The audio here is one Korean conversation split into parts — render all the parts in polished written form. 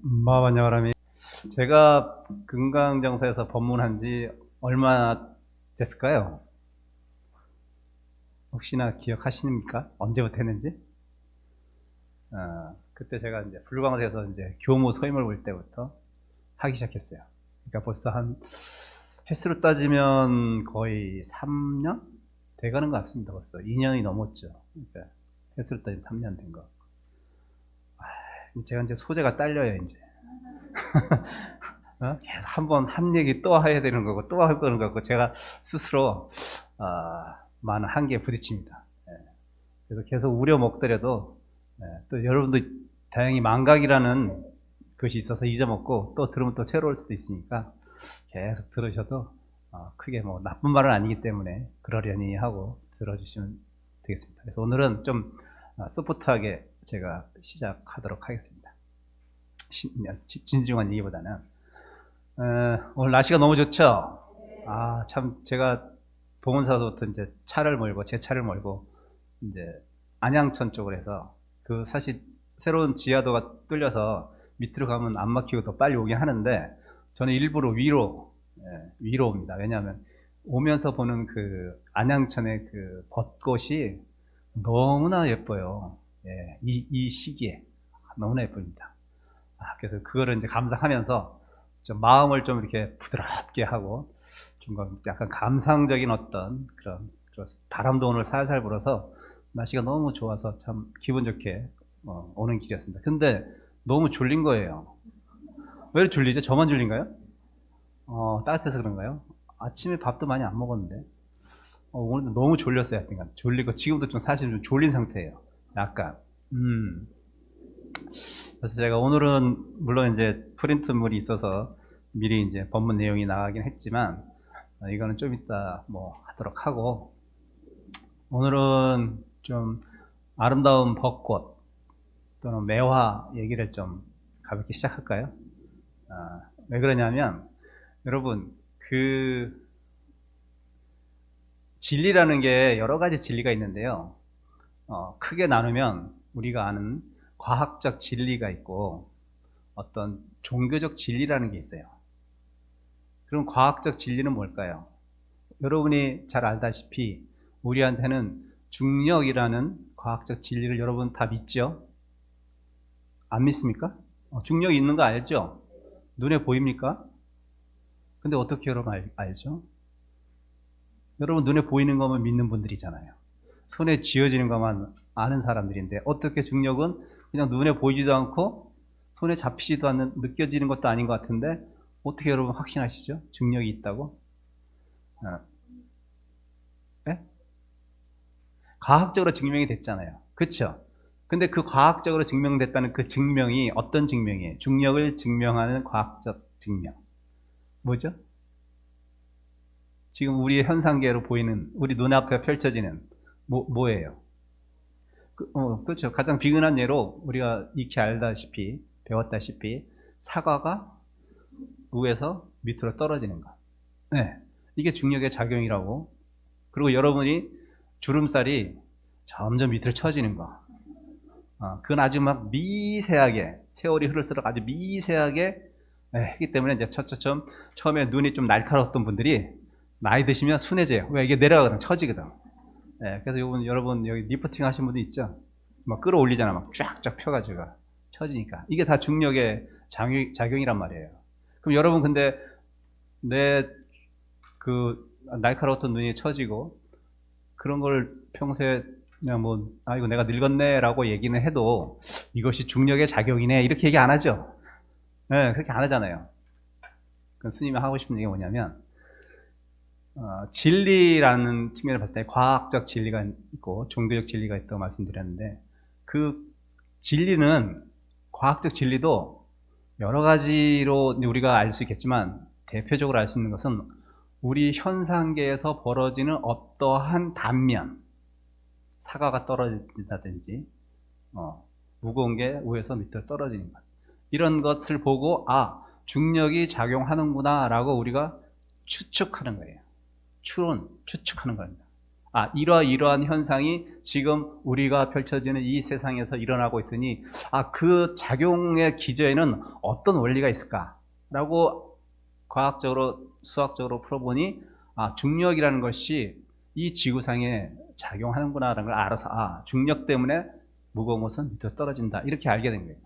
마바냐바람이 제가 금강정사에서 법문한 지 얼마나 됐을까요? 혹시나 기억하십니까? 언제부터 했는지? 그때 제가 이제 불광사에서 이제 교무 서임을 볼 때부터 하기 시작했어요. 그러니까 벌써 한 횟수로 따지면 거의 3년 돼가는 것 같습니다. 벌써 2년이 넘었죠. 그러니까 횟수로 따지면 3년 된 거. 제가 이제 소재가 딸려요, 이제. 계속 한번 한 얘기 또 해야 되는 거고 또 할 거는 거고 제가 스스로 많은 한계에 부딪힙니다. 예. 그래서 계속 우려 먹더라도 또 여러분도 다행히 망각이라는 것이 있어서 잊어먹고 또 들으면 또 새로울 수도 있으니까 계속 들으셔도 크게 뭐 나쁜 말은 아니기 때문에 그러려니 하고 들어주시면 되겠습니다. 그래서 오늘은 좀 소프트하게 제가 시작하도록 하겠습니다. 진중한 얘기보다는 오늘 날씨가 너무 좋죠? 참, 제가 봉은사서부터 이제 차를 몰고, 제 차를 몰고, 이제 안양천 쪽으로 해서, 사실 새로운 지하도가 뚫려서 밑으로 가면 안 막히고 더 빨리 오긴 하는데, 저는 일부러 위로 옵니다. 왜냐하면 오면서 보는 안양천의 벚꽃이 너무나 예뻐요. 예, 이 시기에. 너무나 예쁩니다. 그래서 그거를 이제 감상하면서 좀 마음을 좀 이렇게 부드럽게 하고 좀 약간 감상적인 어떤 그런 바람도 오늘 살살 불어서 날씨가 너무 좋아서 참 기분 좋게 오는 길이었습니다. 근데 너무 졸린 거예요. 왜 졸리죠? 저만 졸린가요? 따뜻해서 그런가요? 아침에 밥도 많이 안 먹었는데 오늘도 너무 졸렸어요. 하여튼 졸리고 지금도 좀 사실 좀 졸린 상태예요. 약간 그래서 제가 오늘은 물론 이제 프린트물이 있어서 미리 이제 법문 내용이 나가긴 했지만 이거는 좀 이따 뭐 하도록 하고 오늘은 좀 아름다운 벚꽃 또는 매화 얘기를 좀 가볍게 시작할까요? 왜 그러냐면 여러분 진리라는 게 여러 가지 진리가 있는데요. 크게 나누면 우리가 아는 과학적 진리가 있고 어떤 종교적 진리라는 게 있어요. 그럼 과학적 진리는 뭘까요? 여러분이 잘 알다시피 우리한테는 중력이라는 과학적 진리를 여러분 다 믿죠? 안 믿습니까? 중력이 있는 거 알죠? 눈에 보입니까? 근데 어떻게 여러분 알죠? 여러분 눈에 보이는 것만 믿는 분들이잖아요. 손에 쥐어지는 것만 아는 사람들인데 어떻게 중력은 그냥 눈에 보이지도 않고 손에 잡히지도 않는 느껴지는 것도 아닌 것 같은데 어떻게 여러분 확신하시죠? 중력이 있다고? 네? 과학적으로 증명이 됐잖아요. 그렇죠? 근데 그 과학적으로 증명됐다는 그 증명이 어떤 증명이에요? 중력을 증명하는 과학적 증명. 뭐죠? 지금 우리의 현상계로 보이는 우리 눈앞에 펼쳐지는 뭐예요? 그렇죠. 가장 비근한 예로 우리가 익히 알다시피 배웠다시피 사과가 위에서 밑으로 떨어지는 것. 네, 이게 중력의 작용이라고. 그리고 여러분이 주름살이 점점 밑으로 처지는 거. 그건 아주 막 미세하게 세월이 흐를수록 아주 미세하게 했기 때문에 이제 처음에 눈이 좀 날카로웠던 분들이 나이 드시면 순해져요. 왜 이게 내려가거든, 처지거든. 그래서 여러분 여기 리프팅 하신 분도 있죠. 막 끌어올리잖아, 막 쫙쫙 펴가지고 처지니까 이게 다 중력의 작용이란 말이에요. 그럼 여러분 근데 내 날카로웠던 눈이 처지고 그런 걸 평소에 그냥 이거 내가 늙었네라고 얘기는 해도 이것이 중력의 작용이네 이렇게 얘기 안 하죠. 네, 그렇게 안 하잖아요. 그럼 스님이 하고 싶은 얘기가 뭐냐면 진리라는 측면을 봤을 때 과학적 진리가 있고 종교적 진리가 있다고 말씀드렸는데 그 진리는 과학적 진리도 여러 가지로 우리가 알 수 있겠지만 대표적으로 알 수 있는 것은 우리 현상계에서 벌어지는 어떠한 단면 사과가 떨어진다든지 무거운 게 위에서 밑으로 떨어지는 것 이런 것을 보고 중력이 작용하는구나 라고 우리가 추측하는 거예요. 추측하는 겁니다. 이러이러한 현상이 지금 우리가 펼쳐지는 이 세상에서 일어나고 있으니, 그 작용의 기저에는 어떤 원리가 있을까라고 과학적으로, 수학적으로 풀어보니, 중력이라는 것이 이 지구상에 작용하는구나라는 걸 알아서, 중력 때문에 무거운 것은 밑으로 떨어진다, 이렇게 알게 된 거예요.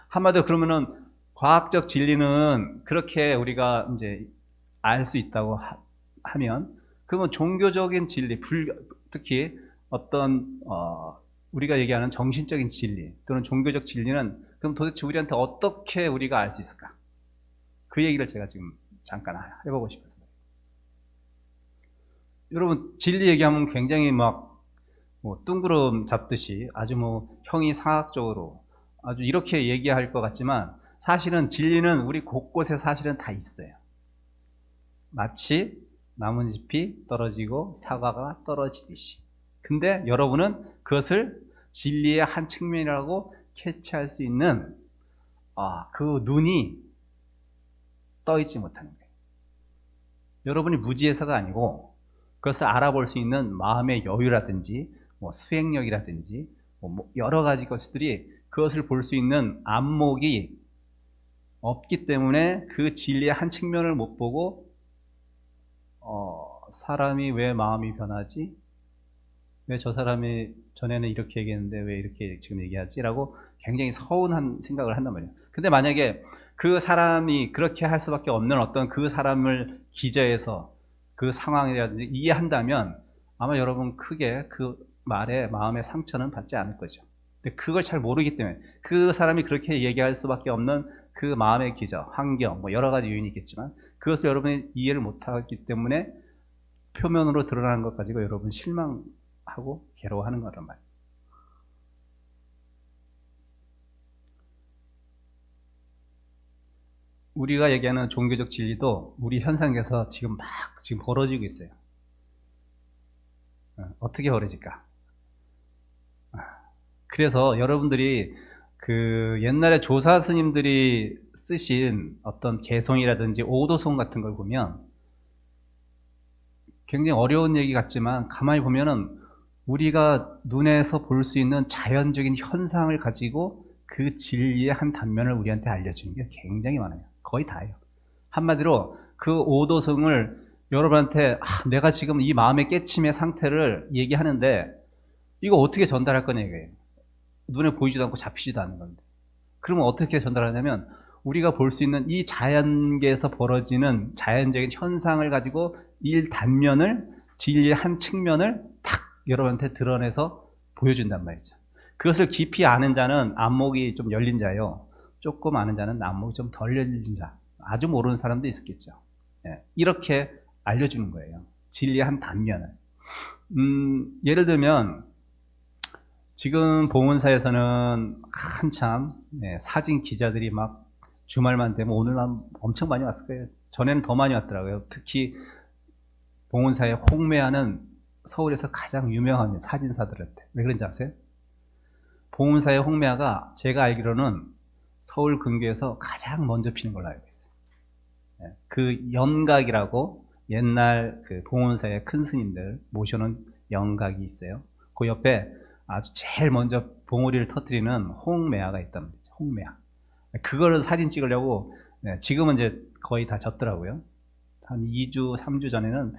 한마디로 그러면은 과학적 진리는 그렇게 우리가 이제 알 수 있다고 하면, 그러면 종교적인 진리, 특히 어떤 우리가 얘기하는 정신적인 진리 또는 종교적 진리는 그럼 도대체 우리한테 어떻게 우리가 알 수 있을까? 그 얘기를 제가 지금 잠깐 해보고 싶었어요. 여러분, 진리 얘기하면 굉장히 뭐 뜬구름 잡듯이 아주 형이상학적으로 아주 이렇게 얘기할 것 같지만, 사실은 진리는 우리 곳곳에 사실은 다 있어요. 마치 나뭇잎이 떨어지고 사과가 떨어지듯이. 근데 여러분은 그것을 진리의 한 측면이라고 캐치할 수 있는 그 눈이 떠있지 못하는 거예요. 여러분이 무지해서가 아니고, 그것을 알아볼 수 있는 마음의 여유라든지 수행력이라든지 여러 가지 것들이, 그것을 볼 수 있는 안목이 없기 때문에 그 진리의 한 측면을 못 보고 사람이 왜 마음이 변하지? 왜 저 사람이 전에는 이렇게 얘기했는데 왜 이렇게 지금 얘기하지? 라고 굉장히 서운한 생각을 한단 말이에요. 근데 만약에 그 사람이 그렇게 할 수밖에 없는 어떤 그 사람을 기저해서 그 상황이라든지 이해한다면, 아마 여러분 크게 그 말에 마음의 상처는 받지 않을 거죠. 근데 그걸 잘 모르기 때문에, 그 사람이 그렇게 얘기할 수밖에 없는 그 마음의 기저, 환경, 여러 가지 요인이 있겠지만, 그것을 여러분이 이해를 못하기 때문에 표면으로 드러나는 것 가지고 여러분 실망하고 괴로워하는 거란 말이에요. 우리가 얘기하는 종교적 진리도 우리 현상에서 지금 벌어지고 있어요. 어떻게 벌어질까? 그래서 여러분들이 그 옛날에 조사 스님들이 쓰신 어떤 개송이라든지 오도송 같은 걸 보면 굉장히 어려운 얘기 같지만, 가만히 보면은 우리가 눈에서 볼 수 있는 자연적인 현상을 가지고 그 진리의 한 단면을 우리한테 알려주는 게 굉장히 많아요. 거의 다예요. 한마디로 그 오도성을 여러분한테 내가 지금 이 마음의 깨침의 상태를 얘기하는데 이거 어떻게 전달할 거냐 이거예요. 눈에 보이지도 않고 잡히지도 않는 건데. 그러면 어떻게 전달하냐면, 우리가 볼 수 있는 이 자연계에서 벌어지는 자연적인 현상을 가지고 일 단면을, 진리의 한 측면을 탁 여러분한테 드러내서 보여준단 말이죠. 그것을 깊이 아는 자는 안목이 좀 열린 자요, 조금 아는 자는 안목이 좀 덜 열린 자, 아주 모르는 사람도 있겠죠. 이렇게 알려주는 거예요. 진리의 한 단면을. 예를 들면 지금 봉은사에서는 한참 사진 기자들이 막 주말만 되면, 오늘만 엄청 많이 왔을 거예요. 전에는 더 많이 왔더라고요. 특히 봉은사에 홍매하는 서울에서 가장 유명한 사진사들한테. 왜 그런지 아세요? 봉은사의 홍매화가 제가 알기로는 서울 근교에서 가장 먼저 피는 걸로 알고 있어요. 그 연각이라고, 옛날 그 봉은사의 큰 스님들 모셔놓은 연각이 있어요. 그 옆에 아주 제일 먼저 봉우리를 터뜨리는 홍매화가 있단 말이죠. 홍매화. 그거를 사진 찍으려고, 지금은 이제 거의 다 졌더라고요. 한 2주, 3주 전에는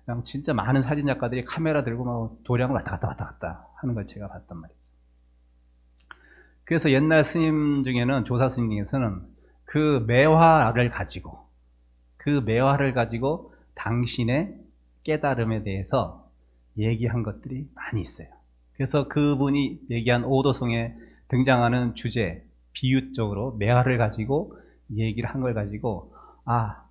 그냥 진짜 많은 사진 작가들이 카메라 들고 막 도량을 왔다 갔다 하는 걸 제가 봤단 말이죠. 그래서 옛날 스님 중에는, 조사 스님 중에서는 그 매화를 가지고 당신의 깨달음에 대해서 얘기한 것들이 많이 있어요. 그래서 그분이 얘기한 오도송에 등장하는 주제, 비유적으로 매화를 가지고 얘기를 한 걸 가지고,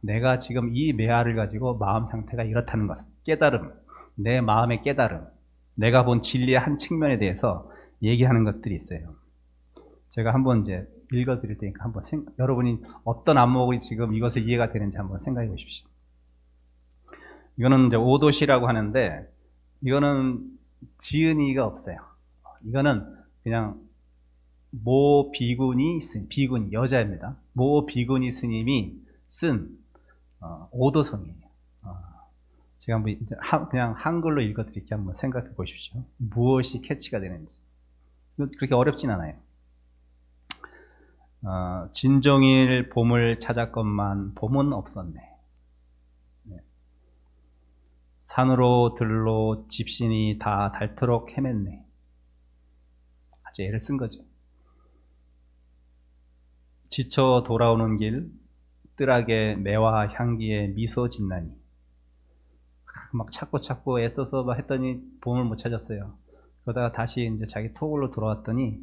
내가 지금 이 매화를 가지고 마음 상태가 이렇다는 것, 깨달음, 내 마음의 깨달음, 내가 본 진리의 한 측면에 대해서 얘기하는 것들이 있어요. 제가 한번 이제 읽어드릴 테니까 한번 여러분이 어떤 안목이 지금 이것을 이해가 되는지 한번 생각해 보십시오. 이거는 이제 오도시라고 하는데, 이거는 지은이가 없어요. 이거는 그냥 모 비구니 여자입니다. 모 비구니 스님이 쓴 오도성이에요. 제가 한번 그냥 한글로 읽어드릴게요. 한번 생각해 보십시오. 무엇이 캐치가 되는지. 그렇게 어렵진 않아요. 진종일 봄을 찾았건만 봄은 없었네. 네. 산으로 들로 집신이 다 닳도록 헤맸네. 아주 애를 쓴 거죠. 지쳐 돌아오는 길 뜰하게 매화 향기에 미소 짓나니. 막 찾고 애써서 막 했더니 봄을 못 찾았어요. 그러다가 다시 이제 자기 토굴로 돌아왔더니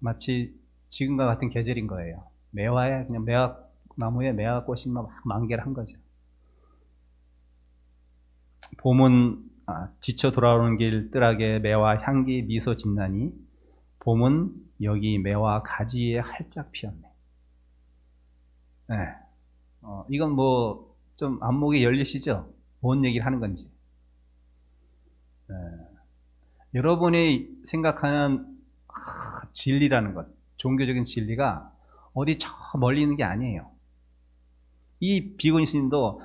마치 지금과 같은 계절인 거예요. 매화에 그냥 매화 나무에 매화 꽃이 막 만개를 한 거죠. 봄은 지쳐 돌아오는 길 뜰하게 매화 향기 미소 짓나니 봄은 여기 매화 가지에 활짝 피었네. 네. 이건 뭐 좀 안목이 열리시죠? 뭔 얘기를 하는 건지. 네. 여러분이 생각하는 진리라는 것, 종교적인 진리가 어디 저 멀리 있는 게 아니에요. 이 비구니 스님도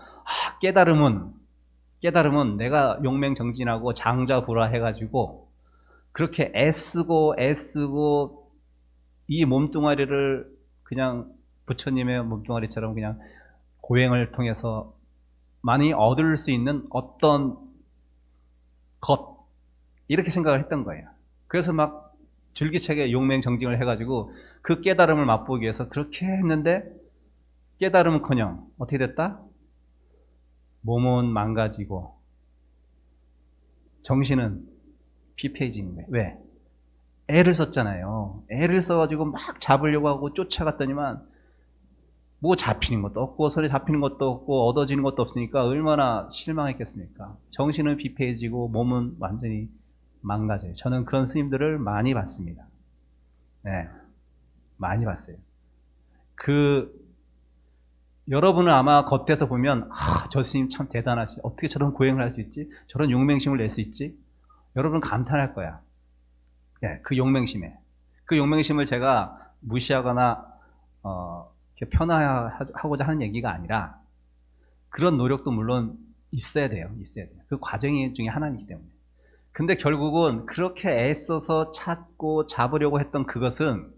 깨달음은 내가 용맹정진하고 장자부라 해가지고 그렇게 애쓰고 이 몸뚱아리를 그냥 부처님의 몸뚱아리처럼 그냥 고행을 통해서 많이 얻을 수 있는 어떤 것, 이렇게 생각을 했던 거예요. 그래서 막 줄기차게 용맹정진을 해가지고 그 깨달음을 맛보기 위해서 그렇게 했는데 깨달음은커녕 어떻게 됐다? 몸은 망가지고 정신은 피폐해지는 거예요. 왜? 애를 썼잖아요. 애를 써가지고 막 잡으려고 하고 쫓아갔더니만 뭐 잡히는 것도 없고 손에 잡히는 것도 없고 얻어지는 것도 없으니까 얼마나 실망했겠습니까? 정신은 피폐해지고 몸은 완전히 망가져요. 저는 그런 스님들을 많이 봤습니다. 네, 많이 봤어요. 여러분은 아마 겉에서 보면 저 스님 참 대단하시. 어떻게 저런 고행을 할 수 있지? 저런 용맹심을 낼 수 있지? 여러분 감탄할 거야. 네, 그 용맹심에. 그 용맹심을 제가 무시하거나 이렇게 편하고자 하는 얘기가 아니라 그런 노력도 물론 있어야 돼요. 그 과정 중에 하나이기 때문에. 근데 결국은 그렇게 애써서 찾고 잡으려고 했던 그것은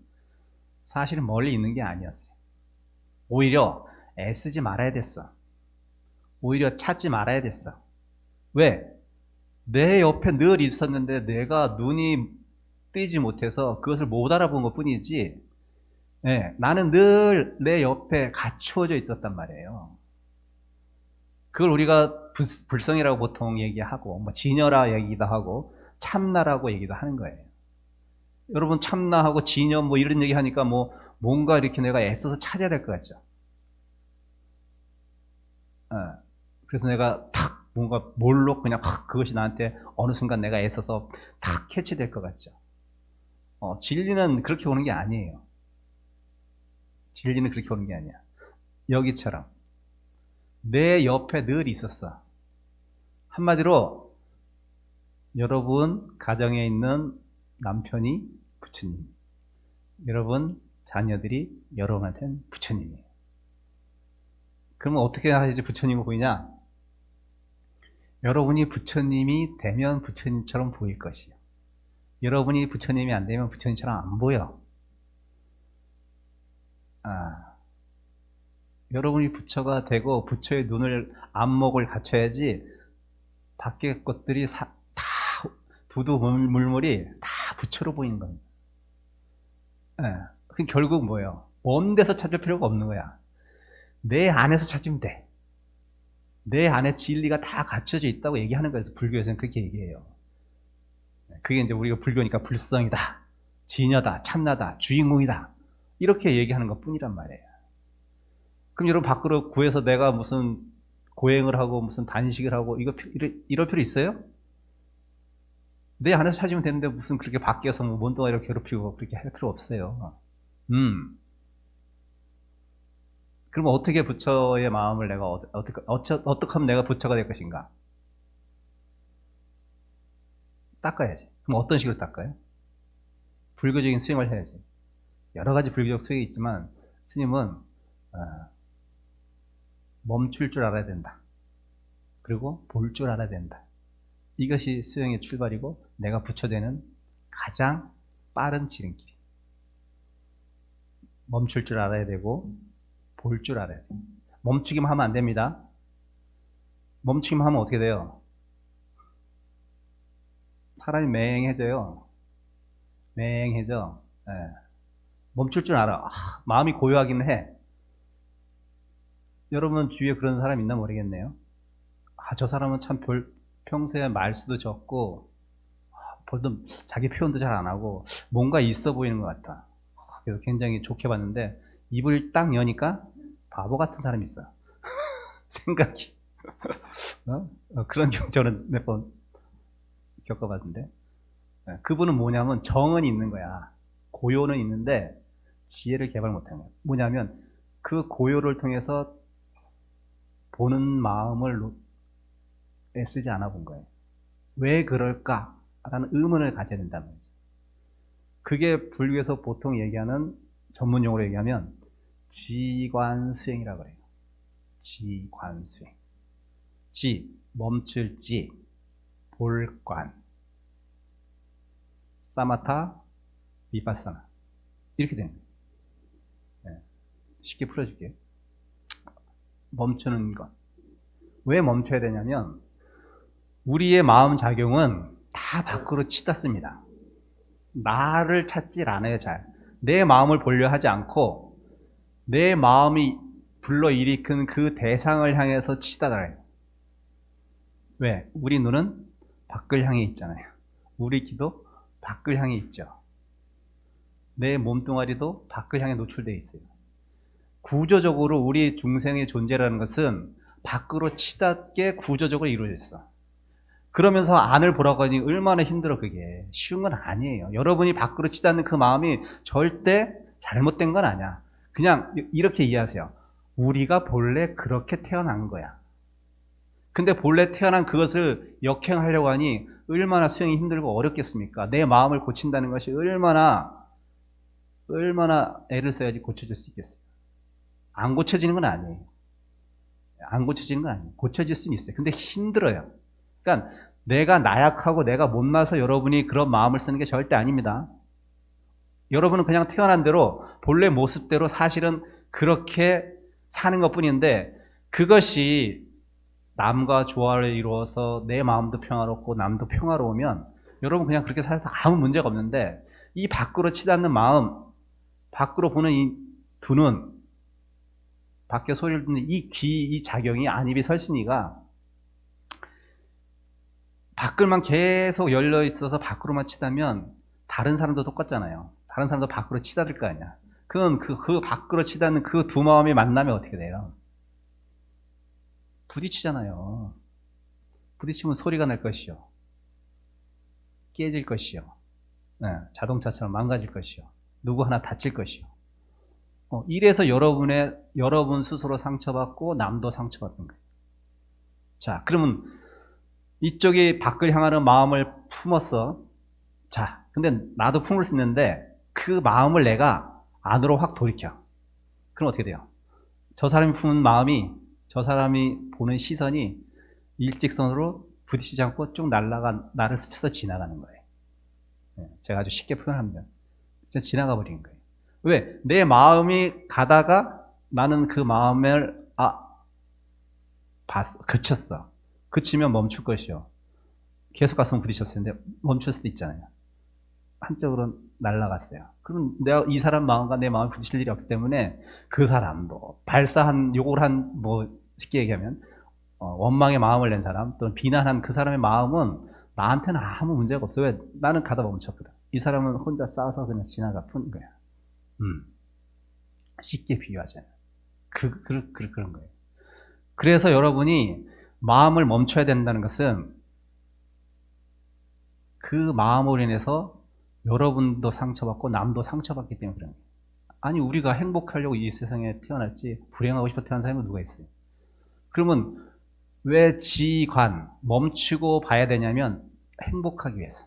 사실은 멀리 있는 게 아니었어요. 오히려 애쓰지 말아야 됐어. 오히려 찾지 말아야 됐어. 왜? 내 옆에 늘 있었는데 내가 눈이 뜨지 못해서 그것을 못 알아본 것 뿐이지, 네, 나는 늘 내 옆에 갖추어져 있었단 말이에요. 그걸 우리가 불성이라고 보통 얘기하고, 뭐 진여라 얘기도 하고, 참나라고 얘기도 하는 거예요. 여러분, 참나하고 진여 뭐 이런 얘기 하니까 뭐 뭔가 이렇게 내가 애써서 찾아야 될 것 같죠? 그래서 내가 탁 뭔가 몰로 그냥 그것이 나한테 어느 순간 내가 애써서 탁 캐치될 것 같죠? 진리는 그렇게 오는 게 아니에요. 진리는 그렇게 오는 게 아니야. 여기처럼 내 옆에 늘 있었어. 한마디로 여러분 가정에 있는 남편이 부처님, 여러분 자녀들이 여러분한테는 부처님이에요. 그러면 어떻게 해야지 부처님을 보이냐? 여러분이 부처님이 되면 부처님처럼 보일 것이요. 여러분이 부처님이 안 되면 부처님처럼 안 보여. 여러분이 부처가 되고 부처의 눈을, 안목을 갖춰야지 밖의 것들이 다 두두물물이 다 부처로 보이는 겁니다. 그 결국 뭐예요? 먼 데서 찾을 필요가 없는 거야. 내 안에서 찾으면 돼. 내 안에 진리가 다 갖춰져 있다고 얘기하는 거예요. 불교에서는 그렇게 얘기해요. 그게 이제 우리가 불교니까 불성이다, 진여다, 참나다, 주인공이다, 이렇게 얘기하는 것 뿐이란 말이에요. 그럼 여러분 밖으로 구해서 내가 무슨 고행을 하고 무슨 단식을 하고 이럴 필요 있어요? 내 안에서 찾으면 되는데 무슨 그렇게 밖에서 뭐 뭔동아리를 괴롭히고 그렇게 할 필요 없어요. 그러면 어떻게 부처의 마음을 내가 어떻게 하면 내가 부처가 될 것인가? 닦아야지. 그럼 어떤 식으로 닦아요? 불교적인 수행을 해야지. 여러 가지 불교적 수행이 있지만 스님은 멈출 줄 알아야 된다. 그리고 볼 줄 알아야 된다. 이것이 수영의 출발이고 내가 붙여대는 가장 빠른 지름길이. 멈출 줄 알아야 되고 볼 줄 알아야 돼요. 멈추기만 하면 안 됩니다. 멈추기만 하면 어떻게 돼요? 사람이 맹해져요. 맹해져. 예. 멈출 줄 알아. 마음이 고요하긴 해. 여러분 주위에 그런 사람 있나 모르겠네요. 저 사람은 참 평소에 말수도 적고 보통 자기 표현도 잘 안 하고 뭔가 있어 보이는 것 같다. 그래서 굉장히 좋게 봤는데 입을 딱 여니까 바보 같은 사람이 있어요. 생각이. 그런 경우 저는 몇 번 겪어봤는데, 그분은 뭐냐면 정은 있는 거야. 고요는 있는데 지혜를 개발 못하는 거야. 뭐냐면 그 고요를 통해서 보는 마음을 애쓰지 않아 본 거예요. 왜 그럴까라는 의문을 가져야 된다는 거죠. 그게 불교에서 보통 얘기하는, 전문용어로 얘기하면 지관수행이라고 그래요. 지관수행. 멈출 지, 볼관, 사마타, 비파사나, 이렇게 되는 거예요. 쉽게 풀어줄게요. 멈추는 것. 왜 멈춰야 되냐면 우리의 마음 작용은 다 밖으로 치닫습니다. 나를 찾질 않아요. 잘 내 마음을 보려 하지 않고 내 마음이 불러일으킨 그 대상을 향해서 치닫아요. 왜? 우리 눈은 밖을 향해 있잖아요. 우리 귀도 밖을 향해 있죠. 내 몸뚱아리도 밖을 향해 노출되어 있어요. 구조적으로 우리 중생의 존재라는 것은 밖으로 치닫게 구조적으로 이루어져 있어. 그러면서 안을 보라고 하니 얼마나 힘들어. 그게 쉬운 건 아니에요. 여러분이 밖으로 치닫는 그 마음이 절대 잘못된 건 아니야. 그냥 이렇게 이해하세요. 우리가 본래 그렇게 태어난 거야. 근데 본래 태어난 그것을 역행하려고 하니 얼마나 수행이 힘들고 어렵겠습니까? 내 마음을 고친다는 것이 얼마나 애를 써야지 고쳐질 수 있겠어요. 안 고쳐지는 건 아니에요. 안 고쳐지는 건 아니에요. 고쳐질 수는 있어요. 근데 힘들어요. 그러니까 내가 나약하고 내가 못나서 여러분이 그런 마음을 쓰는 게 절대 아닙니다. 여러분은 그냥 태어난 대로 본래 모습대로 사실은 그렇게 사는 것 뿐인데, 그것이 남과 조화를 이루어서 내 마음도 평화롭고 남도 평화로우면 여러분 그냥 그렇게 살아도 아무 문제가 없는데, 이 밖으로 치닫는 마음, 밖으로 보는 이 두 눈, 밖에 소리를 듣는 이 귀, 이 작용이, 안입이 설신이가 밖을만 계속 열려 있어서 밖으로만 치닫으면 다른 사람도 똑같잖아요. 다른 사람도 밖으로 치닫을 거 아니야. 그건 그 밖으로 치닫는 그 두 마음이 만나면 어떻게 돼요? 부딪히잖아요. 부딪히면 소리가 날 것이요. 깨질 것이요. 자동차처럼 망가질 것이요. 누구 하나 다칠 것이요. 이래서 여러분 스스로 상처받고 남도 상처받는 거예요. 자, 그러면 이쪽이 밖을 향하는 마음을 품었어. 자, 근데 나도 품을 수 있는데 그 마음을 내가 안으로 확 돌이켜. 그럼 어떻게 돼요? 저 사람이 품은 마음이, 저 사람이 보는 시선이 일직선으로 부딪히지 않고 쭉 나를 스쳐서 지나가는 거예요. 제가 아주 쉽게 표현합니다. 진짜 지나가 버리는 거예요. 왜? 내 마음이 가다가 나는 그 마음을 그쳤어. 그치면 멈출 것이요. 계속 갔으면 부딪혔을 텐데 멈출 수도 있잖아요. 한쪽으로 날아갔어요. 그럼 내가 이 사람 마음과 내 마음이 부딪힐 일이 없기 때문에 그 사람도 욕을 한, 쉽게 얘기하면 원망의 마음을 낸 사람, 또는 비난한 그 사람의 마음은 나한테는 아무 문제가 없어. 왜? 나는 가다 멈췄거든. 이 사람은 혼자 싸워서 그냥 지나가 푼 거야. 쉽게 비유하잖아요. 그런 거예요. 그래서 여러분이 마음을 멈춰야 된다는 것은 그 마음으로 인해서 여러분도 상처받고 남도 상처받기 때문에 그런 거예요. 아니, 우리가 행복하려고 이 세상에 태어났지 불행하고 싶어 태어난 사람이 누가 있어요? 그러면 왜 멈추고 봐야 되냐면 행복하기 위해서.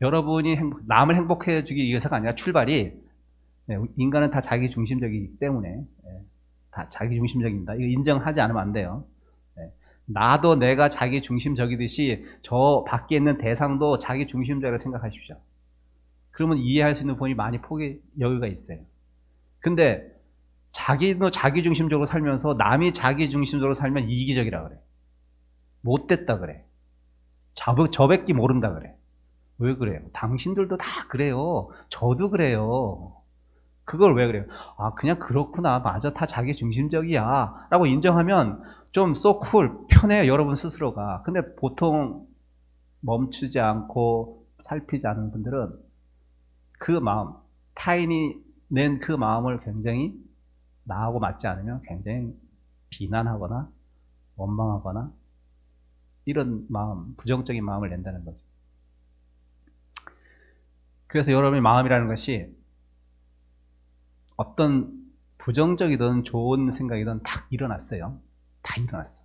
여러분이 남을 행복해 주기 위해서가 아니라 출발이, 인간은 다 자기중심적이기 때문에, 다 자기중심적입니다. 이거 인정하지 않으면 안 돼요. 나도 내가 자기 중심적이듯이 저 밖에 있는 대상도 자기 중심적이라고 생각하십시오. 그러면 이해할 수 있는 부분이 많이 여유가 있어요. 근데 자기도 자기 중심적으로 살면서 남이 자기 중심적으로 살면 이기적이라 그래. 못됐다 그래. 저밖에 모른다 그래. 왜 그래요? 당신들도 다 그래요. 저도 그래요. 그걸 왜 그래요? 아, 그냥 그렇구나. 맞아. 다 자기 중심적이야. 라고 인정하면 좀 so cool, 편해요. 여러분 스스로가. 근데 보통 멈추지 않고 살피지 않은 분들은 그 마음, 타인이 낸 그 마음을 굉장히 나하고 맞지 않으면 굉장히 비난하거나 원망하거나 이런 마음, 부정적인 마음을 낸다는 거죠. 그래서 여러분의 마음이라는 것이 어떤 부정적이든 좋은 생각이든 딱 일어났어요. 다 일어났어.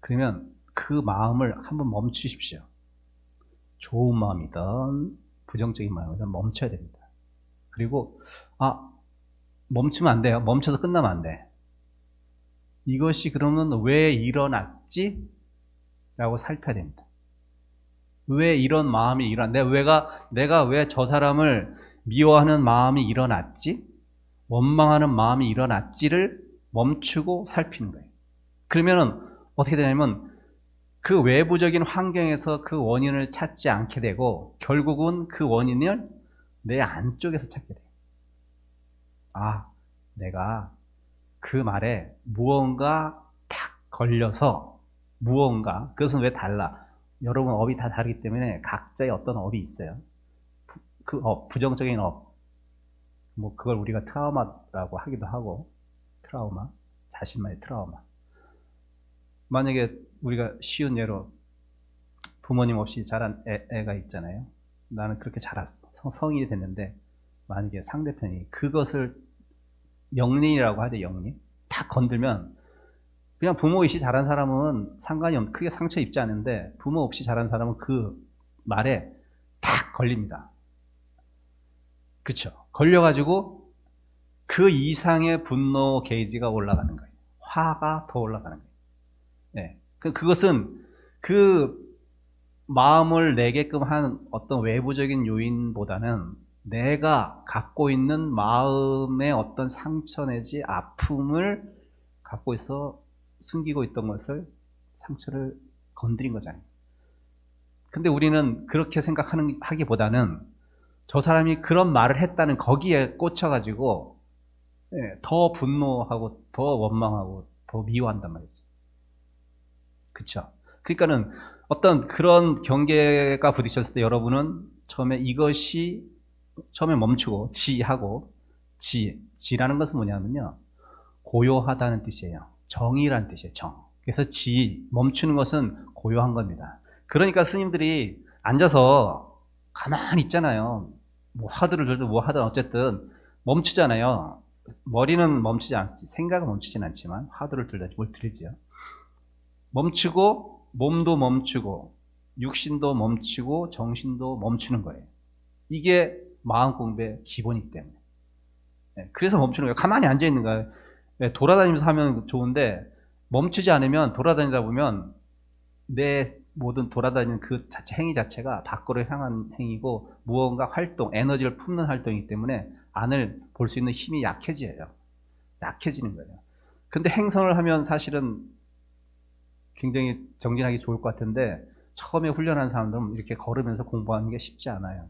그러면 그 마음을 한번 멈추십시오. 좋은 마음이든 부정적인 마음이든 멈춰야 됩니다. 그리고 멈추면 안 돼요. 멈춰서 끝나면 안 돼. 이것이 그러면 왜 일어났지? 라고 살펴야 됩니다. 왜 이런 마음이 내가 왜 저 사람을 미워하는 마음이 일어났지? 원망하는 마음이 일어났지를 멈추고 살피는 거예요. 그러면은 어떻게 되냐면 그 외부적인 환경에서 그 원인을 찾지 않게 되고 결국은 그 원인을 내 안쪽에서 찾게 돼요. 내가 그 말에 무언가 탁 걸려서 그것은 왜 달라? 여러분 업이 다 다르기 때문에 각자의 어떤 업이 있어요. 그 부정적인 업, 그걸 우리가 트라우마라고 하기도 하고, 트라우마, 자신만의 트라우마. 만약에 우리가 쉬운 예로 부모님 없이 자란 애가 있잖아요. 나는 그렇게 자랐어. 성인이 됐는데 만약에 상대편이 그것을 영린이라고 하죠. 영린. 딱 건들면 그냥 부모 없이 자란 사람은 크게 상처 입지 않는데 부모 없이 자란 사람은 그 말에 딱 걸립니다. 그쵸? 걸려가지고 그 이상의 분노 게이지가 올라가는 거예요. 화가 더 올라가는 거예요. 네. 그것은 그 마음을 내게끔 한 어떤 외부적인 요인보다는 내가 갖고 있는 마음의 어떤 상처 내지 아픔을 갖고 있어 숨기고 있던 것을 상처를 건드린 거잖아요. 근데 우리는 그렇게 하기보다는 저 사람이 그런 말을 했다는 거기에 꽂혀가지고 더 분노하고 더 원망하고 더 미워한단 말이죠. 그쵸? 그러니까는 어떤 그런 경계가 부딪혔을 때 여러분은 처음에 멈추고 지라는 것은 뭐냐면요. 고요하다는 뜻이에요. 정이라는 뜻이에요. 정. 그래서 멈추는 것은 고요한 겁니다. 그러니까 스님들이 앉아서 가만히 있잖아요. 화두를 들든 하든 어쨌든 멈추잖아요. 머리는 멈추지 않습니다. 생각은 멈추진 않지만 화두를 들든지 뭘 들지요. 멈추고 몸도 멈추고 육신도 멈추고 정신도 멈추는 거예요. 이게 마음 공부의 기본이기 때문에. 그래서 멈추는 거예요. 가만히 앉아 있는 거예요. 돌아다니면서 하면 좋은데 멈추지 않으면 돌아다니다 보면 내 모든 돌아다니는 그 행위 자체가 밖으로 향한 행위고 무언가 에너지를 품는 활동이기 때문에 안을 볼 수 있는 힘이 약해지는 거예요. 근데 행선을 하면 사실은 굉장히 정진하기 좋을 것 같은데 처음에 훈련한 사람들은 이렇게 걸으면서 공부하는 게 쉽지 않아요.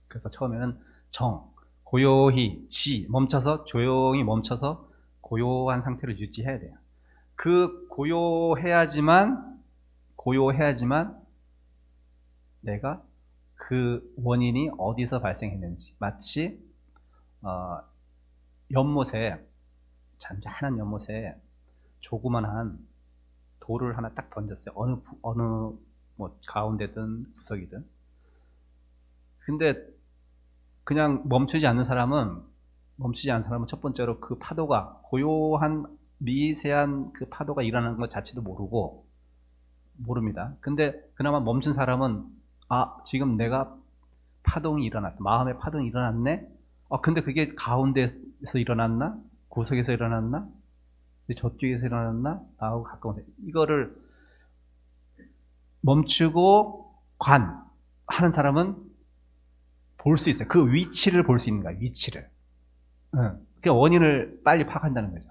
그래서 처음에는 고요히 조용히 멈춰서 고요한 상태를 유지해야 돼요. 그 고요해야지만 내가 그 원인이 어디서 발생했는지 마치 잔잔한 연못에 조그만한 돌을 하나 딱 던졌어요. 어느 가운데든 구석이든. 근데 그냥 멈추지 않는 사람은 첫 번째로 그 파도가 고요한 미세한 그 파도가 일어나는 것 자체도 모릅니다. 근데 그나마 멈춘 사람은 지금 내가 파동이 일어났다. 마음의 파동이 일어났네. 근데 그게 가운데에서 일어났나? 구석에서 일어났나? 근데 저쪽에서 일어났나? 나하고 가까운데. 이거를 멈추고 관 하는 사람은 볼 수 있어요. 그 위치를 볼 수 있는 거야, 위치를. 응. 그 원인을 빨리 파악한다는 거죠.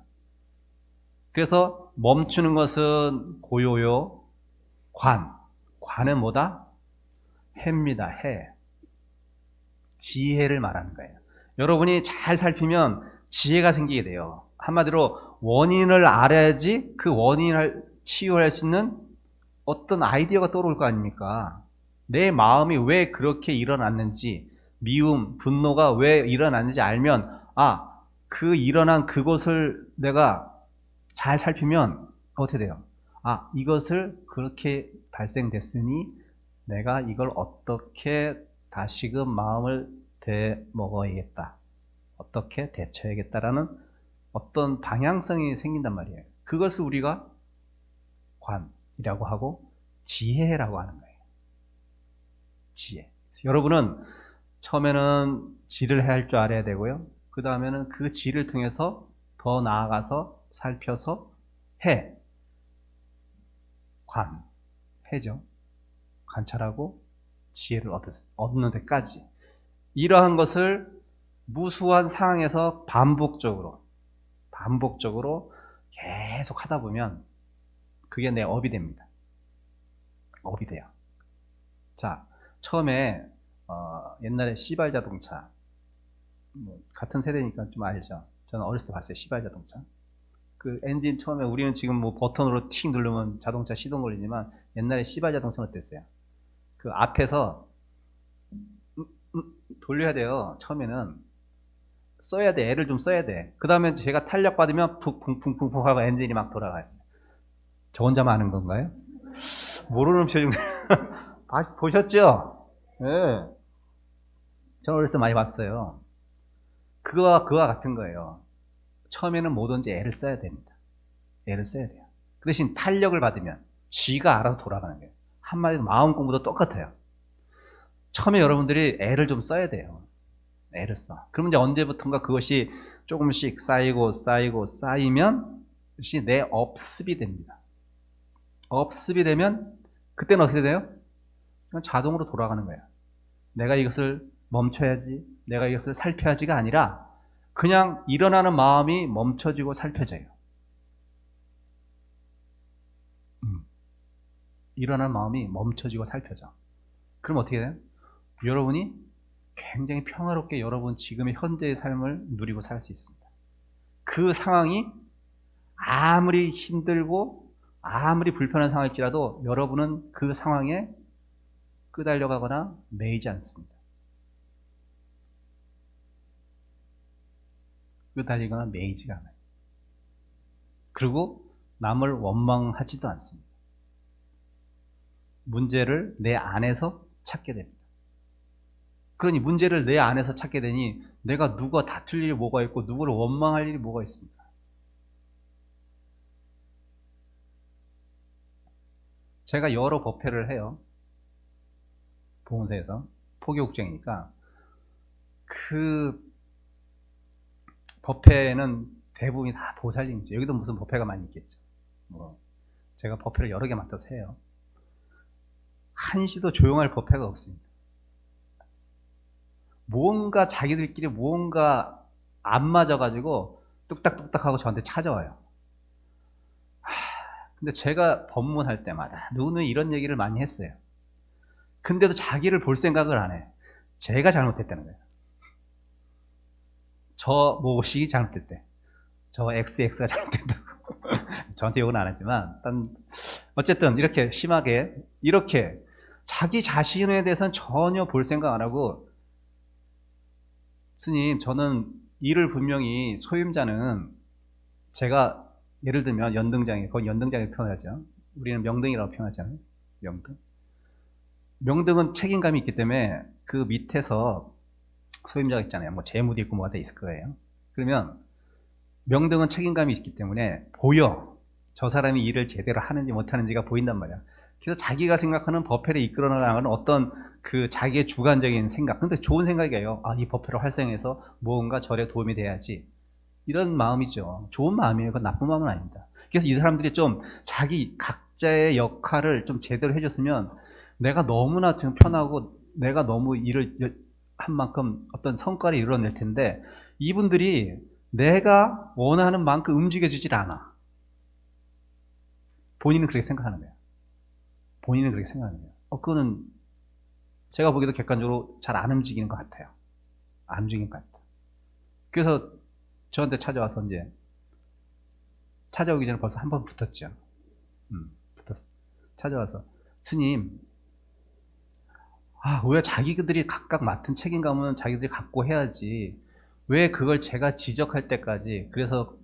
그래서 멈추는 것은 고요요, 관은 뭐다? 해입니다, 해. 지혜를 말하는 거예요. 여러분이 잘 살피면 지혜가 생기게 돼요. 한마디로 원인을 알아야지 그 원인을 치유할 수 있는 어떤 아이디어가 떠오를 거 아닙니까? 내 마음이 왜 그렇게 일어났는지, 미움, 분노가 왜 일어났는지 알면, 그 일어난 그것을 내가 잘 살피면 어떻게 돼요? 이것을 그렇게 발생됐으니 내가 이걸 어떻게 다시금 마음을 되먹어야겠다. 어떻게 대처해야겠다라는 어떤 방향성이 생긴단 말이에요. 그것을 우리가 관이라고 하고 지혜라고 하는 거예요. 지혜. 여러분은 처음에는 지를 해야 할 줄 알아야 되고요. 그 다음에는 그 지를 통해서 더 나아가서 살펴서 해죠. 관찰하고 지혜를 얻는 데까지. 이러한 것을 무수한 상황에서 반복적으로 계속 하다 보면 그게 내 업이 됩니다. 업이 돼요. 자, 처음에 옛날에 시발 자동차, 같은 세대니까 좀 알죠. 저는 어렸을 때 봤어요. 시발 자동차. 그 엔진 처음에 우리는 지금 버튼으로 틱 누르면 자동차 시동 걸리지만 옛날에 시발 자동차는 어땠어요? 그 앞에서 돌려야 돼요. 처음에는 써야 돼. 애를 좀 써야 돼. 그 다음에 제가 탄력 받으면 푹 하고 엔진이 막 돌아갔어요. 저 혼자만 아는 건가요? 모르는 표정. 보셨죠? 예. 네. 저는 어렸을 때 많이 봤어요. 그와 같은 거예요. 처음에는 뭐든지 애를 써야 됩니다. 애를 써야 돼요. 그 대신 탄력을 받으면 쥐가 알아서 돌아가는 거예요. 한마디로 마음 공부도 똑같아요. 처음에 여러분들이 애를 좀 써야 돼요. 애를 써. 그러면 이제 언제부턴가 그것이 조금씩 쌓이면 그것이 내 업습이 됩니다. 업습이 되면 그때는 어떻게 돼요? 그냥 자동으로 돌아가는 거예요. 내가 이것을 멈춰야지, 내가 이것을 살펴야지가 아니라 그냥 일어나는 마음이 멈춰지고 살펴져요. 일어나는 마음이 멈춰지고 살펴져. 그럼 어떻게 돼요? 여러분이 굉장히 평화롭게 여러분 지금의 현재의 삶을 누리고 살 수 있습니다. 그 상황이 아무리 힘들고 아무리 불편한 상황일지라도 여러분은 그 상황에 끄달려가거나 매이지 않습니다. 끄달리거나 매이지가 않아요. 그리고 남을 원망하지도 않습니다. 문제를 내 안에서 찾게 됩니다. 그러니 문제를 내 안에서 찾게 되니 내가 누가 다툴 일이 뭐가 있고 누구를 원망할 일이 뭐가 있습니까? 제가 여러 법회를 해요. 보건소에서. 포교국장이니까. 그 법회는 대부분이 다 보살님이죠. 여기도 무슨 법회가 많이 있겠죠. 제가 법회를 여러 개 맡아서 해요. 한시도 조용할 법회가 없습니다. 뭔가 자기들끼리 뭔가 안 맞아가지고 뚝딱뚝딱 하고 저한테 찾아와요. 근데 제가 법문할 때마다 누구는 이런 얘기를 많이 했어요. 근데도 자기를 볼 생각을 안 해. 제가 잘못했다는 거예요. 저 무엇이 잘못됐대. 저 XX가 잘못됐다고. 저한테 욕은 안 하지만 어쨌든 이렇게 심하게 이렇게 자기 자신에 대해서는 전혀 볼 생각 안 하고 스님 저는 이를 분명히 소임자는 제가 예를 들면 연등장이 거기 연등장이 표현하죠. 우리는 명등이라고 표현하잖아요. 명등은 책임감이 있기 때문에 그 밑에서 소임자가 있잖아요. 뭐 재무도 있고 뭐가 다 있을 거예요. 그러면 명등은 책임감이 있기 때문에 보여. 저 사람이 일을 제대로 하는지 못하는지가 보인단 말이야. 그래서 자기가 생각하는 법회를 이끌어 나가는 어떤 그 자기의 주관적인 생각. 근데 좋은 생각이에요. 이 법회를 활성해서 무언가 절에 도움이 돼야지. 이런 마음이죠. 좋은 마음이에요. 그건 나쁜 마음은 아닙니다. 그래서 이 사람들이 좀 자기 각자의 역할을 좀 제대로 해줬으면 내가 너무나 좀 편하고 내가 너무 일을 한 만큼 어떤 성과를 이루어낼 텐데 이분들이 내가 원하는 만큼 움직여주질 않아. 본인은 그렇게 생각하는 거야. 본인은 그렇게 생각하는 거야. 그거는 제가 보기에도 객관적으로 잘 안 움직이는 것 같아요. 안 움직이는 것 같아요. 그래서 저한테 찾아와서 이제 찾아오기 전에 벌써 한 번 붙었죠. 붙었어. 찾아와서 스님, 왜 자기들이 각각 맡은 책임감은 자기들이 갖고 해야지. 왜 그걸 제가 지적할 때까지, 그래서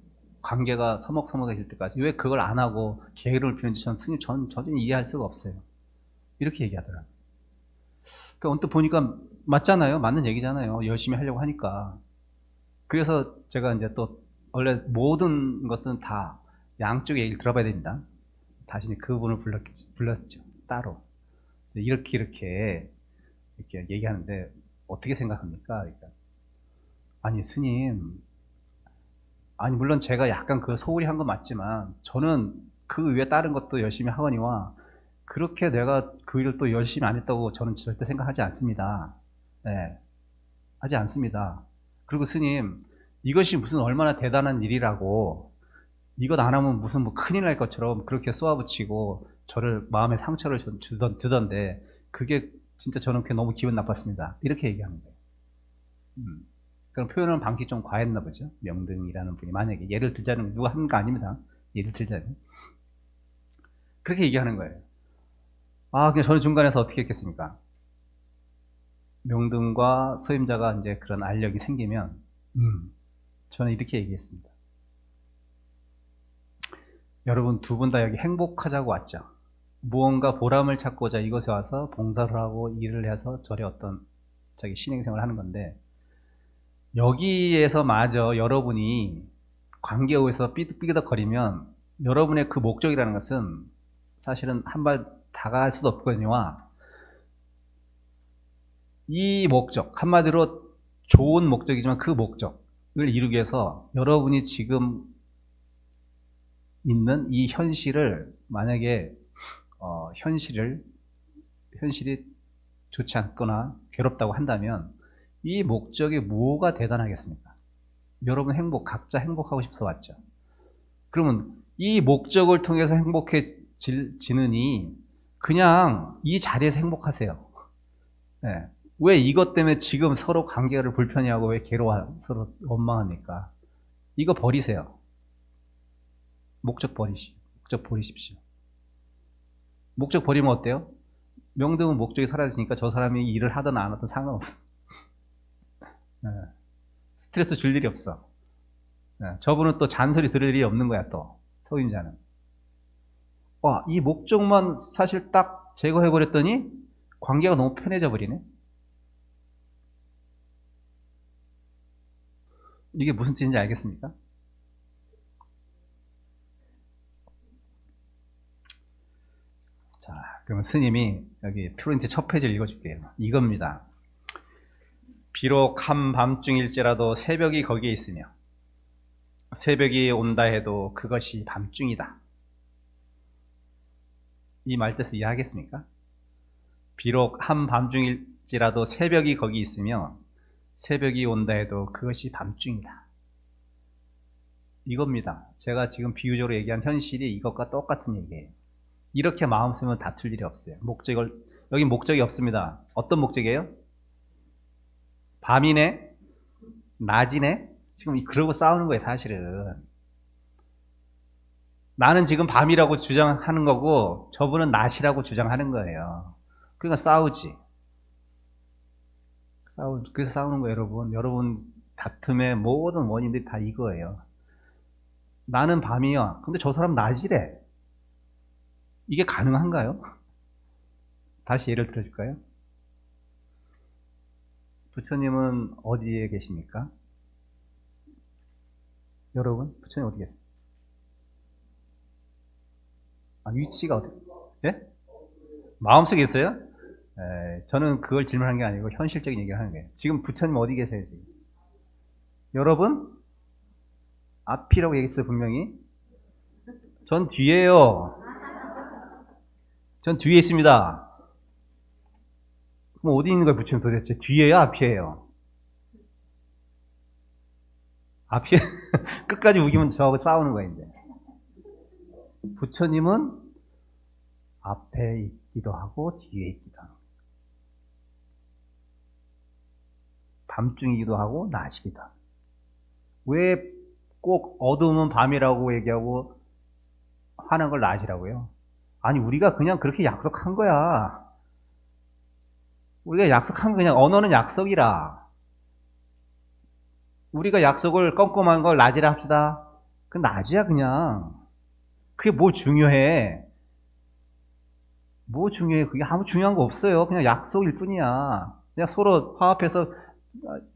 관계가 서먹서먹해질 때까지 왜 그걸 안 하고 게으름을 피우는지 전 도저히 이해할 수가 없어요. 이렇게 얘기하더라고요. 그러니까 언뜻 보니까 맞잖아요. 맞는 얘기잖아요. 열심히 하려고 하니까. 그래서 제가 이제 또 원래 모든 것은 다 양쪽의 얘기를 들어봐야 됩니다. 다시 그분을 불렀죠. 따로. 이렇게 얘기하는데 어떻게 생각합니까? 그러니까, 아니 스님, 아니 물론 제가 약간 그 소홀히 한 건 맞지만 저는 그 외에 다른 것도 열심히 하거니와 그렇게 내가 그 일을 또 열심히 안 했다고 저는 절대 생각하지 않습니다. 네, 하지 않습니다. 그리고 스님, 이것이 무슨 얼마나 대단한 일이라고 이것 안 하면 무슨 뭐 큰일 날 것처럼 그렇게 쏘아붙이고 저를 마음에 상처를 주던데 그게 진짜 저는 그게 너무 기분 나빴습니다. 이렇게 얘기하는 거예요. 그런 표현은 방식이 좀 과했나 보죠. 명등이라는 분이 만약에 예를 들자면 누가 하는 거 아닙니다. 예를 들자면 그렇게 얘기하는 거예요. 그냥 저는 중간에서 어떻게 했겠습니까? 명등과 소임자가 이제 그런 알력이 생기면 저는 이렇게 얘기했습니다. 여러분 두 분 다 여기 행복하자고 왔죠. 무언가 보람을 찾고자 이곳에 와서 봉사를 하고 일을 해서 절에 어떤 자기 신행생활을 하는 건데 여기에서 마저 여러분이 관계에서 삐득삐득거리면 여러분의 그 목적이라는 것은 사실은 한 발 다가갈 수도 없거든요. 이 목적, 한마디로 좋은 목적이지만 그 목적을 이루기 위해서 여러분이 지금 있는 이 현실을 만약에 현실이 좋지 않거나 괴롭다고 한다면 이 목적이 뭐가 대단하겠습니까? 여러분 각자 행복하고 싶어서 왔죠. 그러면 이 목적을 통해서 행복해지느니 그냥 이 자리에서 행복하세요. 네. 왜 이것 때문에 지금 서로 관계를 불편해하고 왜 서로 원망합니까? 이거 버리세요. 목적 버리십시오. 목적 버리면 어때요? 명등은 목적이 사라지니까 저 사람이 일을 하든 안 하든 상관없어. 네. 스트레스 줄 일이 없어. 네. 저분은 또 잔소리 들을 일이 없는 거야, 또. 소임자는. 이 목적만 사실 딱 제거해버렸더니 관계가 너무 편해져 버리네? 이게 무슨 뜻인지 알겠습니까? 자, 그러면 스님이 여기 프린트 첫 페이지를 읽어줄게요. 이겁니다. 비록 한밤중일지라도 새벽이 거기에 있으며 새벽이 온다 해도 그것이 밤중이다. 이 말뜻을 이해하겠습니까? 비록 한밤중일지라도 새벽이 거기 있으며 새벽이 온다 해도 그것이 밤중이다. 이겁니다. 제가 지금 비유적으로 얘기한 현실이 이것과 똑같은 얘기예요. 이렇게 마음 쓰면 다툴 일이 없어요. 여기 목적이 없습니다. 어떤 목적이에요? 밤이네? 낮이네? 지금 그러고 싸우는 거예요, 사실은. 나는 지금 밤이라고 주장하는 거고 저분은 낮이라고 주장하는 거예요. 그러니까 싸우지. 그래서 싸우는 거예요, 여러분. 여러분 다툼의 모든 원인들이 다 이거예요. 나는 밤이야. 근데 저 사람 낮이래. 이게 가능한가요? 다시 예를 들어줄까요? 부처님은 어디에 계십니까? 여러분, 부처님 어디 계세요? 위치가 어떻게? 예? 마음속에 있어요? 저는 그걸 질문한 게 아니고 현실적인 얘기를 하는 거예요. 지금 부처님 어디 계세요, 지금? 여러분? 앞이라고 얘기했어요, 분명히. 전 뒤에요. 전 뒤에 있습니다. 그럼 어디 있는 거예요, 부처님 도대체? 뒤에요, 앞이에요? 앞이, 끝까지 우기면 저하고 싸우는 거예요, 이제. 부처님은 앞에 있기도 하고, 뒤에 있기도 하고. 밤중이기도 하고, 낮이기도 하고. 왜 꼭 어두우면 밤이라고 얘기하고, 화난 걸 낮이라고요? 아니, 우리가 그냥 그렇게 약속한 거야. 우리가 약속한 거 그냥 언어는 약속이라. 우리가 약속을 껌껌한 걸 낮이라 합시다. 그건 낮이야, 그냥. 그게 뭐 중요해? 뭐 중요해? 그게 아무 중요한 거 없어요. 그냥 약속일 뿐이야. 그냥 서로 화합해서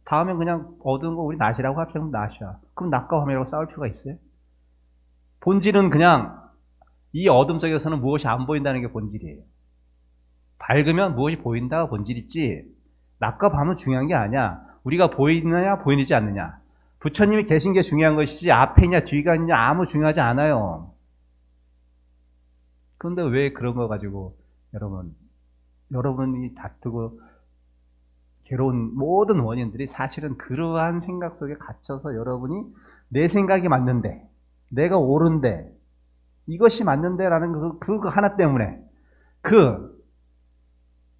다음엔 그냥 어두운 거 우리 낮이라고 합시다. 그럼 낮이야. 그럼 낮과 밤이라고 싸울 필요가 있어요? 본질은 그냥 이 어둠 속에서는 무엇이 안 보인다는 게 본질이에요. 밝으면 무엇이 보인다가 본질이지, 낮과 밤은 중요한 게 아니야. 우리가 보이느냐 보이지 않느냐. 부처님이 계신 게 중요한 것이지 앞에 있냐 뒤가 있냐 아무 중요하지 않아요. 그런데 왜 그런 거 가지고 여러분이 다투고 괴로운 모든 원인들이 사실은 그러한 생각 속에 갇혀서 여러분이 내 생각이 맞는데, 내가 옳은데, 이것이 맞는데 라는 그거 하나 때문에,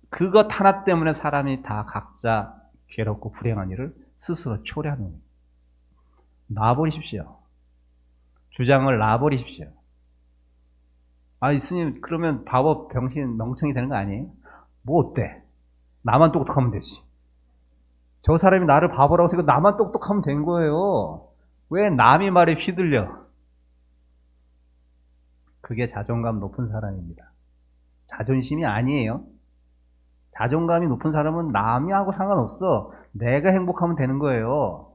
그것 하나 때문에 사람이 다 각자 괴롭고 불행한 일을 스스로 초래하는 거예요. 놔버리십시오. 주장을 놔버리십시오. 아, 스님, 그러면 바보, 병신, 멍청이 되는 거 아니에요? 뭐 어때? 나만 똑똑하면 되지. 저 사람이 나를 바보라고 생각하고 나만 똑똑하면 된 거예요. 왜 남의 말에 휘둘려? 그게 자존감 높은 사람입니다. 자존심이 아니에요. 자존감이 높은 사람은 남하고 상관없어. 내가 행복하면 되는 거예요.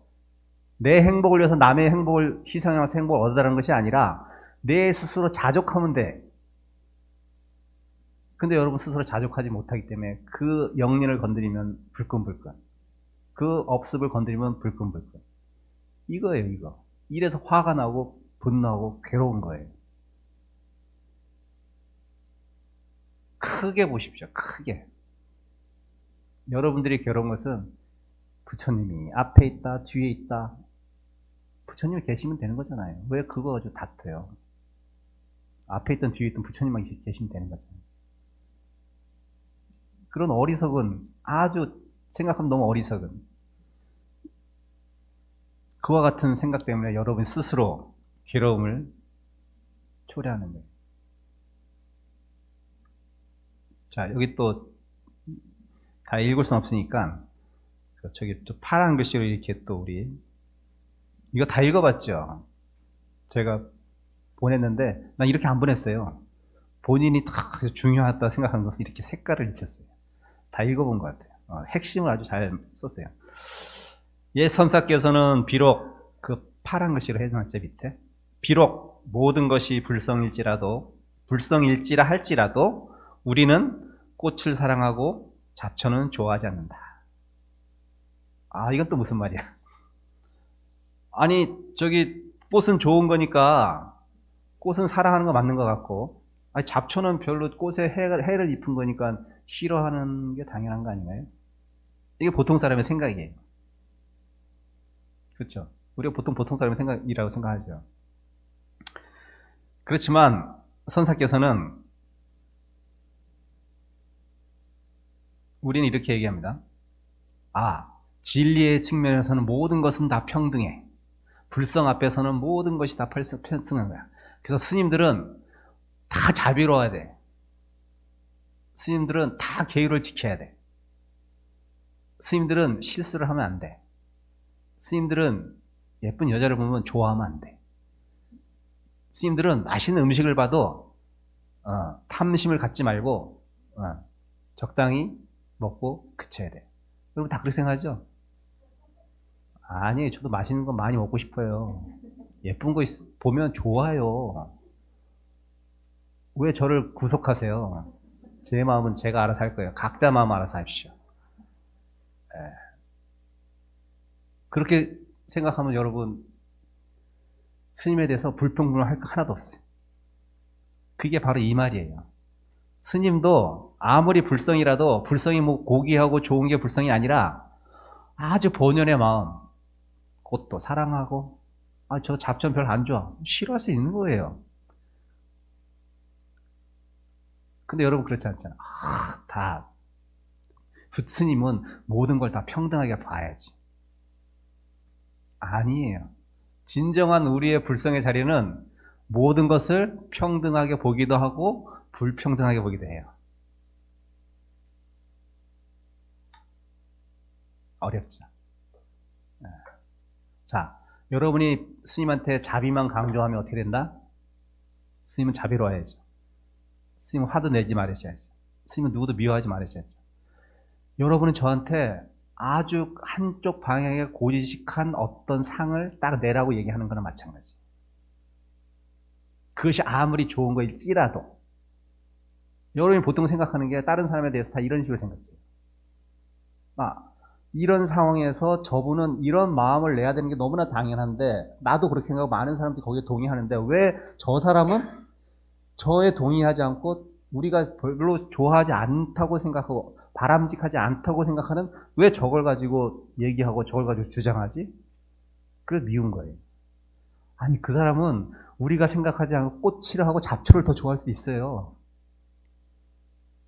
내 행복을 위해서 남의 행복을 희생하면서 행복을 얻어달라는 것이 아니라 내 스스로 자족하면 돼. 근데 여러분 스스로 자족하지 못하기 때문에 그 영린을 건드리면 불끈불끈, 그 업습을 건드리면 불끈불끈. 이거예요, 이거. 이래서 화가 나고 분노하고 괴로운 거예요. 크게 보십시오, 크게. 여러분들이 괴로운 것은 부처님이 앞에 있다, 뒤에 있다. 부처님이 계시면 되는 거잖아요. 왜 그거 가지고 다투요? 앞에 있든 뒤에 있든 부처님만 계시면 되는 거잖아요. 그런 어리석은, 아주 생각하면 너무 어리석은, 그와 같은 생각 때문에 여러분 스스로 괴로움을 초래하는 거예요. 자, 여기 또 다 읽을 순 없으니까 저기 또 파란 글씨로 이렇게 또 우리 이거 다 읽어봤죠? 제가 보냈는데 난 이렇게 안 보냈어요. 본인이 딱 중요하다 생각하는 것은 이렇게 색깔을 입혔어요. 다 읽어본 것 같아요. 핵심을 아주 잘 썼어요. 예 선사께서는 비록 그 파란 글씨로 해놨죠, 밑에. 비록 모든 것이 불성일지라 할지라도 우리는 꽃을 사랑하고 잡초는 좋아하지 않는다. 아, 이건 또 무슨 말이야? 아니, 저기 꽃은 좋은 거니까 꽃은 사랑하는 거 맞는 것 같고, 아니, 잡초는 별로 꽃에 해를 입은 거니까 싫어하는 게 당연한 거 아닌가요? 이게 보통 사람의 생각이에요. 그렇죠? 우리가 보통 사람의 생각이라고 생각하죠. 그렇지만 선사께서는 우리는 이렇게 얘기합니다. 아, 진리의 측면에서는 모든 것은 다 평등해. 불성 앞에서는 모든 것이 다 평등한 거야. 그래서 스님들은 다 자비로워야 돼. 스님들은 다 계율을 지켜야 돼. 스님들은 실수를 하면 안 돼. 스님들은 예쁜 여자를 보면 좋아하면 안 돼. 스님들은 맛있는 음식을 봐도 탐심을 갖지 말고 적당히 먹고 그쳐야 돼. 여러분 다 그렇게 생각하죠? 아니에요. 저도 맛있는 거 많이 먹고 싶어요. 예쁜 거 보면 좋아요. 왜 저를 구속하세요? 제 마음은 제가 알아서 할 거예요. 각자 마음 알아서 하십시오. 그렇게 생각하면 여러분 스님에 대해서 불평불만할 거 하나도 없어요. 그게 바로 이 말이에요. 스님도 아무리 불성이라도 불성이 뭐 고귀하고 좋은 게 불성이 아니라 아주 본연의 마음, 그것도 사랑하고 저 잡전 별로 안 좋아. 싫어할 수 있는 거예요. 근데 여러분 그렇지 않잖아. 다 스님은 모든 걸 다 평등하게 봐야지. 아니에요. 진정한 우리의 불성의 자리는 모든 것을 평등하게 보기도 하고 불평등하게 보기도 해요. 어렵죠. 자, 여러분이 스님한테 자비만 강조하면 어떻게 된다? 스님은 자비로워야죠. 스님은 화도 내지 말으셔야죠. 스님은 누구도 미워하지 말으셔야죠. 여러분은 저한테 아주 한쪽 방향에 고지식한 어떤 상을 딱 내라고 얘기하는 거나 마찬가지. 그것이 아무리 좋은 거일지라도 여러분이 보통 생각하는 게 다른 사람에 대해서 다 이런 식으로 생각해요. 이런 상황에서 저분은 이런 마음을 내야 되는 게 너무나 당연한데 나도 그렇게 생각하고 많은 사람들이 거기에 동의하는데 왜 저 사람은 저에 동의하지 않고 우리가 별로 좋아하지 않다고 생각하고 바람직하지 않다고 생각하는 왜 저걸 가지고 얘기하고 저걸 가지고 주장하지? 그걸 미운 거예요. 아니 그 사람은 우리가 생각하지 않고 꽃이라 하고 잡초를 더 좋아할 수도 있어요.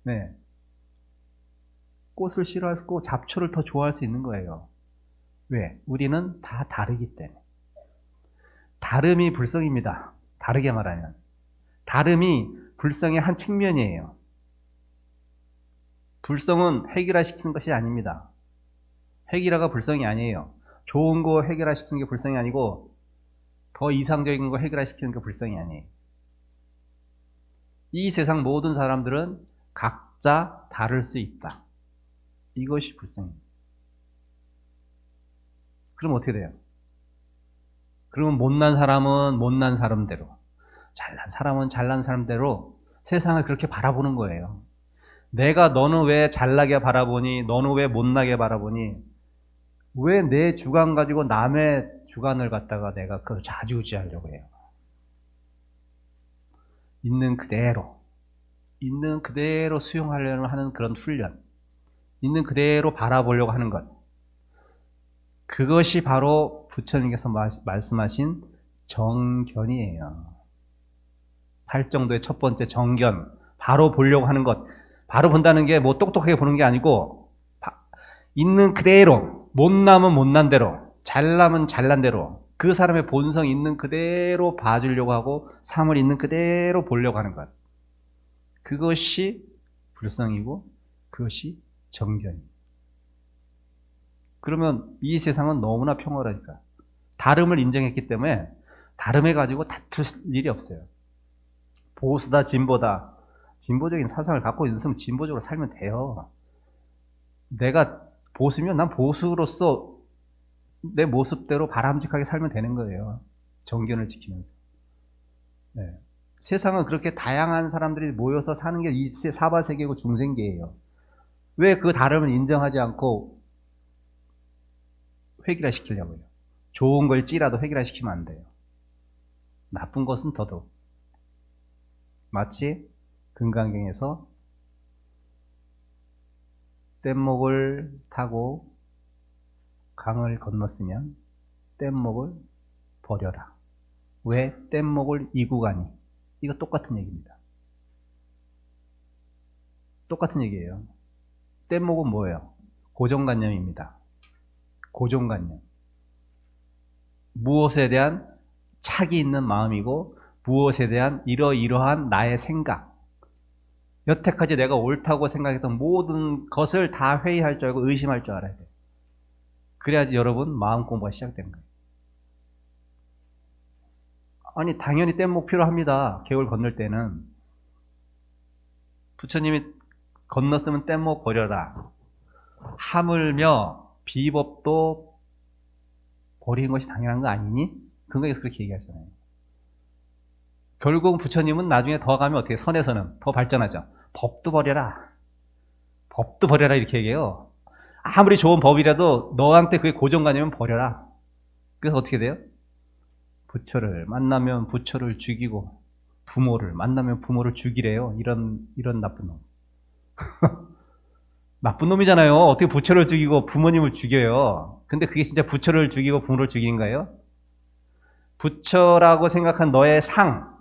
네. 꽃을 싫어할 수 있고 잡초를 더 좋아할 수 있는 거예요. 왜? 우리는 다 다르기 때문에. 다름이 불성입니다. 다르게 말하면. 다름이 불성의 한 측면이에요. 불성은 해결화시키는 것이 아닙니다. 해결화가 불성이 아니에요. 좋은 거 해결화시키는 게 불성이 아니고 더 이상적인 거 해결화시키는 게 불성이 아니에요. 이 세상 모든 사람들은 각자 다를 수 있다. 이것이 불성입니다. 그럼 어떻게 돼요? 그러면 못난 사람은 못난 사람대로, 잘난 사람은 잘난 사람대로 세상을 그렇게 바라보는 거예요. 내가 너는 왜 잘나게 바라보니, 너는 왜 못나게 바라보니, 왜 내 주관 가지고 남의 주관을 갖다가 내가 그걸 좌지우지하려고 해요. 있는 그대로 수용하려고 하는 그런 훈련, 있는 그대로 바라보려고 하는 것, 그것이 바로 부처님께서 말씀하신 정견이에요. 팔정도의 첫 번째 정견, 바로 보려고 하는 것. 바로 본다는 게 뭐 똑똑하게 보는 게 아니고 있는 그대로, 못나면 못난 대로, 잘나면 잘난 대로 그 사람의 본성 있는 그대로 봐주려고 하고 삶을 있는 그대로 보려고 하는 것. 그것이 불성이고 그것이 정견입니다. 그러면 이 세상은 너무나 평화라니까. 다름을 인정했기 때문에 다름해 가지고 다툴 일이 없어요. 보수다 진보다, 진보적인 사상을 갖고 있으면 진보적으로 살면 돼요. 내가 보수면 난 보수로서 내 모습대로 바람직하게 살면 되는 거예요. 정견을 지키면서. 네. 세상은 그렇게 다양한 사람들이 모여서 사는 게 이 사바세계고 중생계예요. 왜 그 다름을 인정하지 않고 획일화시키려고요? 좋은 걸지라도 획일화시키면 안 돼요. 나쁜 것은 더더욱. 마치 금강경에서 뗏목을 타고 강을 건넜으면 뗏목을 버려라. 왜 뗏목을 이고 가니? 이거 똑같은 얘기입니다. 똑같은 얘기예요. 뗏목은 뭐예요? 고정관념입니다. 고정관념. 무엇에 대한 착이 있는 마음이고 무엇에 대한 이러이러한 나의 생각, 여태까지 내가 옳다고 생각했던 모든 것을 다 회의할 줄 알고 의심할 줄 알아야 돼요. 그래야지 여러분 마음 공부가 시작된 거예요. 아니 당연히 뗏목 필요합니다. 계곡을 건널 때는. 부처님이 건넜으면 뗏목 버려라. 하물며 비법도 버리는 것이 당연한 거 아니니? 근거에서 그렇게 얘기하잖아요. 결국 부처님은 나중에 더 가면 어떻게 선에서는 더 발전하죠. 법도 버려라. 법도 버려라 이렇게 얘기해요. 아무리 좋은 법이라도 너한테 그게 고정관념이면 버려라. 그래서 어떻게 돼요? 부처를 만나면 부처를 죽이고 부모를 만나면 부모를 죽이래요. 이런 나쁜 놈. 나쁜 놈이잖아요. 어떻게 부처를 죽이고 부모님을 죽여요. 근데 그게 진짜 부처를 죽이고 부모를 죽이는 거예요? 부처라고 생각한 너의 상,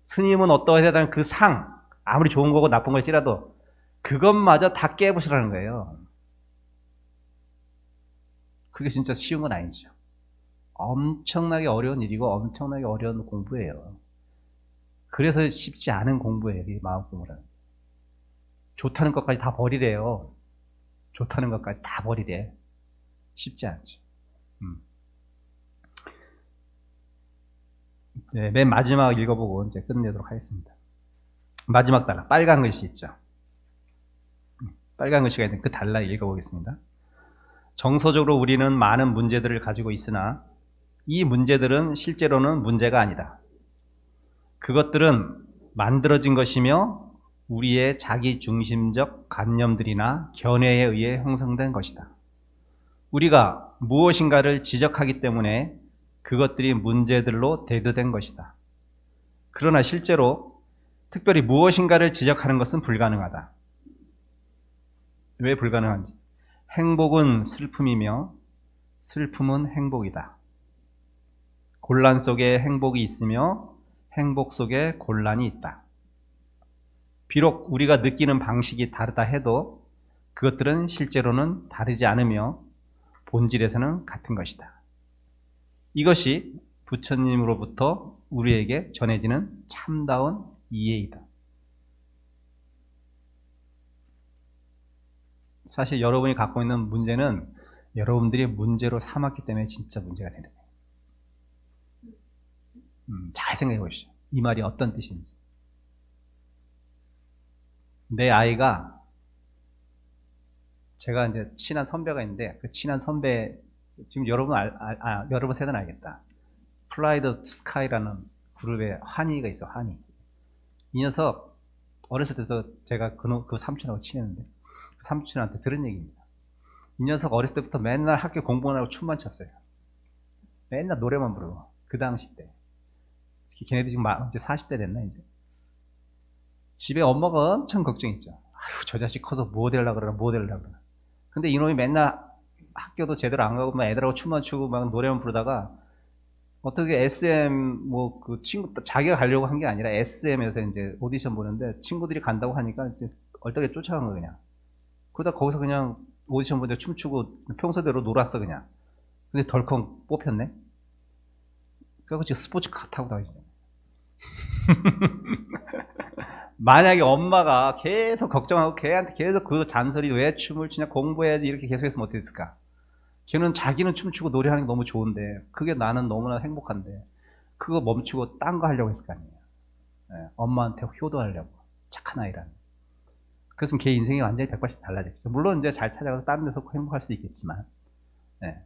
스님은 어떠해야 되는 그 상, 아무리 좋은 거고 나쁜 걸지라도 그것마저 다 깨부시라는 거예요. 그게 진짜 쉬운 건 아니죠. 엄청나게 어려운 일이고 엄청나게 어려운 공부예요. 그래서 쉽지 않은 공부예요. 이 마음 공부는. 좋다는 것까지 다 버리래요. 좋다는 것까지 다 버리래. 쉽지 않죠. 네, 맨 마지막 읽어보고 이제 끝내도록 하겠습니다. 마지막 단락, 빨간 글씨 있죠. 빨간 글씨가 있는 그 단락 읽어보겠습니다. 정서적으로 우리는 많은 문제들을 가지고 있으나 이 문제들은 실제로는 문제가 아니다. 그것들은 만들어진 것이며 우리의 자기중심적 관념들이나 견해에 의해 형성된 것이다. 우리가 무엇인가를 지적하기 때문에 그것들이 문제들로 대두된 것이다. 그러나 실제로 특별히 무엇인가를 지적하는 것은 불가능하다. 왜 불가능한지? 행복은 슬픔이며 슬픔은 행복이다. 곤란 속에 행복이 있으며 행복 속에 곤란이 있다. 비록 우리가 느끼는 방식이 다르다 해도 그것들은 실제로는 다르지 않으며 본질에서는 같은 것이다. 이것이 부처님으로부터 우리에게 전해지는 참다운 이해이다. 사실 여러분이 갖고 있는 문제는 여러분들이 문제로 삼았기 때문에 진짜 문제가 되는 거예요. 잘 생각해 보십시오. 이 말이 어떤 뜻인지. 내 아이가, 제가 이제 친한 선배가 있는데 그 친한 선배, 지금 여러분 여러분 세대는 알겠다. 플라이 더 스카이라는 그룹의 환희가 있어. 환희. 이 녀석 어렸을 때도 제가 그 삼촌하고 친했는데 그 삼촌한테 들은 얘기입니다. 이 녀석 어렸을 때부터 맨날 학교 공부만 하고 춤만 췄어요. 맨날 노래만 부르고. 그 당시 때. 걔네들 지금 이제 40대 됐나 이제. 집에 엄마가 엄청 걱정했죠. 아유, 저 자식 커서 뭐 되려고 그러나 뭐 되려고 그러나. 근데 이놈이 맨날 학교도 제대로 안 가고 막 애들하고 춤만 추고 막 노래만 부르다가 어떻게 SM 뭐 그 친구 자기가 가려고 한 게 아니라 SM에서 이제 오디션 보는데 친구들이 간다고 하니까 이제 얼떨결에 쫓아간 거 그냥. 그러다 거기서 그냥 오디션 보는데 춤추고 평소대로 놀았어 그냥. 근데 덜컹 뽑혔네. 그래서 지금 스포츠카 타고 다니죠. 만약에 엄마가 계속 걱정하고 걔한테 계속 그 잔소리 왜 춤을 추냐 공부해야지 이렇게 계속했으면 어떻게 됐을까? 걔는 자기는 춤추고 노래하는 게 너무 좋은데 그게 나는 너무나 행복한데 그거 멈추고 딴 거 하려고 했을 거 아니에요. 네, 엄마한테 효도하려고. 착한 아이라는. 그래서 걔 인생이 완전히 180도 달라졌죠. 물론 이제 잘 찾아가서 다른 데서 행복할 수도 있겠지만. 네.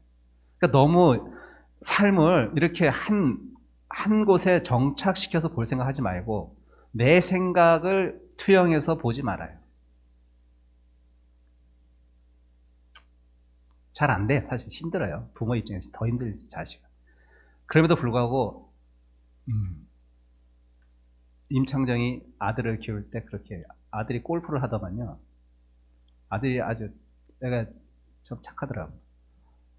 그러니까 너무 삶을 이렇게 한 곳에 정착시켜서 볼 생각하지 말고 내 생각을 투영해서 보지 말아요. 잘 안 돼. 사실 힘들어요. 부모 입장에서 더 힘들지 자식은. 그럼에도 불구하고 임창정이 아들을 키울 때 그렇게 아들이 골프를 하더만요. 아들이 아주 내가 좀 착하더라고.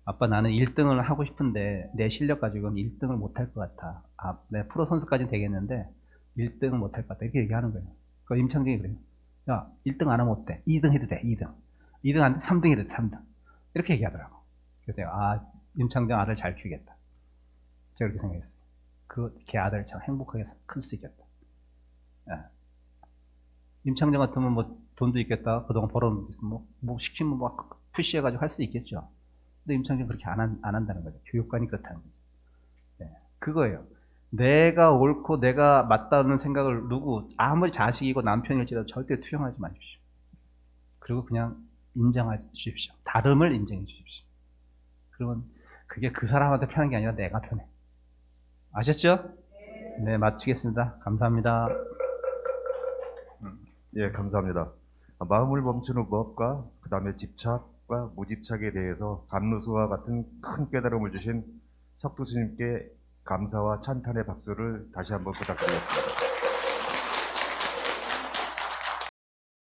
아빠 나는 1등을 하고 싶은데 내 실력 가지고는 1등을 못할 것 같아. 내 프로 선수까지는 되겠는데 1등은 못할 것 같다. 이렇게 얘기하는 거예요. 그 임창정이 그래요. 야, 1등 안 하면 어때? 2등 해도 돼. 2등. 2등 안 돼? 3등 해도 돼. 3등. 이렇게 얘기하더라고. 그래서 제가 임창정 아들 잘 키우겠다. 제가 그렇게 생각했어요. 걔 아들 참 행복하게 클 수 있겠다. 예. 임창정 같으면 뭐 돈도 있겠다. 그동안 벌어놓은 뭐 시키면 막 푸시해가지고 할 수도 있겠죠. 근데 임창정 그렇게 안 한다는 거죠. 교육관이 그렇다는 거죠. 네. 그거예요. 내가 옳고 내가 맞다는 생각을 아무리 자식이고 남편일지라도 절대 투영하지 마십시오. 그리고 그냥 인정해 주십시오. 다름을 인정해 주십시오. 그러면 그게 그 사람한테 편한 게 아니라 내가 편해. 아셨죠? 네, 마치겠습니다. 감사합니다. 예, 감사합니다. 마음을 멈추는 법과 그 다음에 집착과 무집착에 대해서 감루수와 같은 큰 깨달음을 주신 석두 스님께 감사와 찬탄의 박수를 다시 한번 부탁드리겠습니다.